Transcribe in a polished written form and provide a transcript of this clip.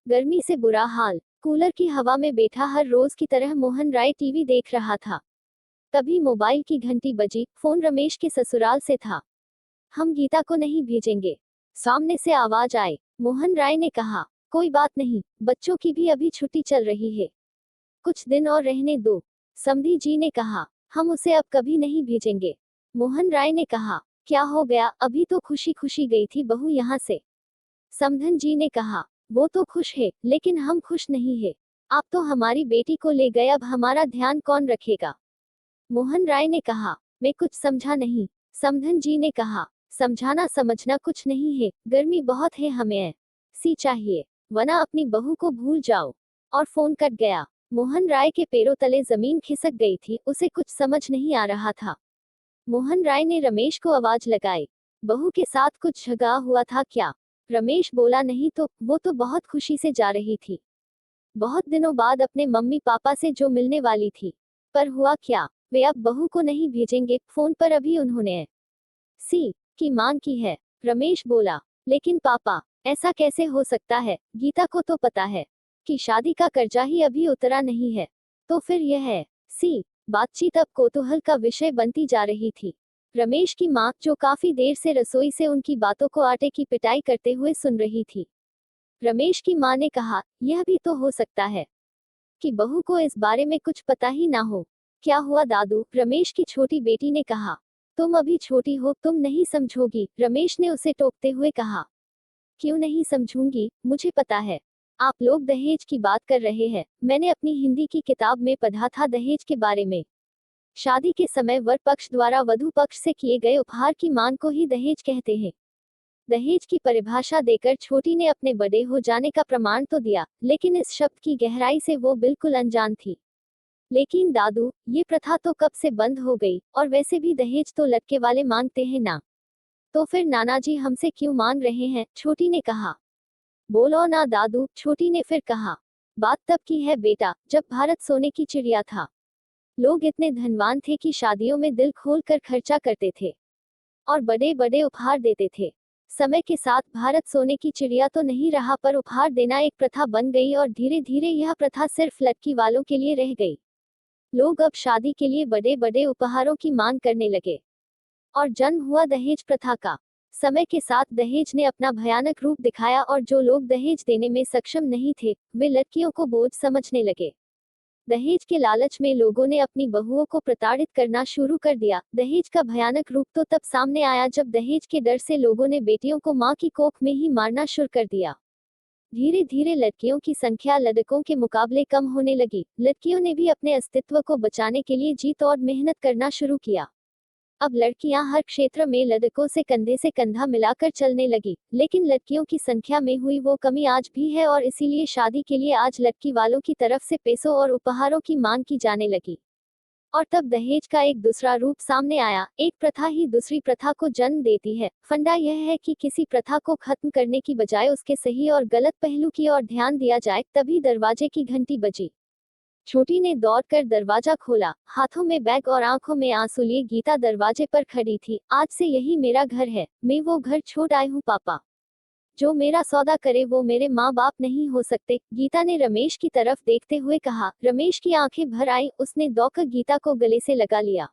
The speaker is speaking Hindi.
गर्मी से बुरा हाल। कूलर की हवा में बैठा हर रोज की तरह मोहन राय टीवी देख रहा था। तभी मोबाइल की घंटी बजी। फोन रमेश के ससुराल से था। हम गीता को नहीं भेजेंगे, सामने से आवाज आई। मोहन राय ने कहा, कोई बात नहीं, बच्चों की भी अभी छुट्टी चल रही है, कुछ दिन और रहने दो। समधी जी ने कहा, हम उसे अब कभी नहीं भेजेंगे। मोहन राय ने कहा, क्या हो गया, अभी तो खुशी खुशी गई थी बहू यहाँ से। समधन जी ने कहा, वो तो खुश है, लेकिन हम खुश नहीं है। आप तो हमारी बेटी को ले गए, अब हमारा ध्यान कौन रखेगा। मोहन राय ने कहा, मैं कुछ समझा नहीं। समधन जी ने कहा, समझाना समझना कुछ नहीं है, गर्मी बहुत है, हमें सी चाहिए, वरना अपनी बहू को भूल जाओ। और फोन कट गया। मोहन राय के पैरों तले जमीन खिसक गई थी, उसे कुछ समझ नहीं आ रहा था। मोहन राय ने रमेश को आवाज लगाई, बहू के साथ कुछ झगड़ा हुआ था क्या। रमेश बोला, नहीं तो, वो तो बहुत खुशी से जा रही थी, बहुत दिनों बाद अपने मम्मी पापा से जो मिलने वाली थी। पर हुआ क्या, वे अब बहू को नहीं भेजेंगे, फोन पर अभी उन्होंने सी की मांग की है। रमेश बोला, लेकिन पापा, ऐसा कैसे हो सकता है, गीता को तो पता है कि शादी का कर्जा ही अभी उतरा नहीं है, तो फिर यह है सी। बातचीत अब कौतूहल का विषय बनती जा रही थी। रमेश की मां, जो काफी देर से रसोई से उनकी बातों को आटे की पिटाई करते हुए सुन रही थी। रमेश की मां ने कहा, यह भी तो हो सकता है कि बहू को इस बारे में कुछ पता ही ना हो। क्या हुआ दादू, रमेश की छोटी बेटी ने कहा। तुम अभी छोटी हो, तुम नहीं समझोगी, रमेश ने उसे टोकते हुए कहा। क्यों नहीं समझूंगी, मुझे पता है। आप लोग दहेज की बात कर रहे हैं, मैंने अपनी हिंदी की किताब में पढ़ा था दहेज के बारे में। शादी के समय वर पक्ष द्वारा वधू पक्ष से किए गए उपहार की मांग को ही दहेज कहते हैं। दहेज की परिभाषा देकर छोटी ने अपने बड़े हो जाने का प्रमाण तो दिया, लेकिन इस शब्द की गहराई से वो बिल्कुल अनजान थी। लेकिन दादू, ये प्रथा तो कब से बंद हो गई, और वैसे भी दहेज तो लड़के वाले मांगते हैं ना। तो फिर नाना जी हमसे क्यों मांग रहे हैं, छोटी ने कहा। बोलो ना दादू, छोटी ने फिर कहा। बात तब की है बेटा, जब भारत सोने की चिड़िया था। लोग इतने धनवान थे कि शादियों में दिल खोल कर खर्चा करते थे और बड़े बड़े उपहार देते थे। समय के साथ भारत सोने की चिड़िया तो नहीं रहा, पर उपहार देना एक प्रथा बन गई और धीरे धीरे यह प्रथा सिर्फ लड़की वालों के लिए रह गई। लोग अब शादी के लिए बड़े बड़े उपहारों की मांग करने लगे और जन्म हुआ दहेज प्रथा का। समय के साथ दहेज ने अपना भयानक रूप दिखाया और जो लोग दहेज देने में सक्षम नहीं थे, वे लड़कियों को बोझ समझने लगे। दहेज के लालच में लोगों ने अपनी बहुओं को प्रताड़ित करना शुरू कर दिया। दहेज का भयानक रूप तो तब सामने आया जब दहेज के डर से लोगों ने बेटियों को मां की कोख में ही मारना शुरू कर दिया। धीरे धीरे लड़कियों की संख्या लड़कों के मुकाबले कम होने लगी। लड़कियों ने भी अपने अस्तित्व को बचाने के लिए जी तोड़ मेहनत करना शुरू किया। अब लड़कियां हर क्षेत्र में लड़कों से कंधे से कंधा मिलाकर चलने लगी, लेकिन लड़कियों की संख्या में हुई वो कमी आज भी है और इसीलिए शादी के लिए आज लड़की वालों की तरफ से पैसों और उपहारों की मांग की जाने लगी। और तब दहेज का एक दूसरा रूप सामने आया। एक प्रथा ही दूसरी प्रथा को जन्म देती है। फंडा यह है कि किसी प्रथा को खत्म करने की बजाय उसके सही और गलत पहलू की ओर ध्यान दिया जाए। तभी दरवाजे की घंटी बजी। छोटी ने दौड़कर दरवाजा खोला, हाथों में बैग और आंखों में आंसू लिए गीता दरवाजे पर खड़ी थी। आज से यही मेरा घर है, मैं वो घर छोड़ आई हूँ पापा। जो मेरा सौदा करे वो मेरे माँ बाप नहीं हो सकते, गीता ने रमेश की तरफ देखते हुए कहा। रमेश की आंखें भर आई, उसने दौड़कर गीता को गले से लगा लिया।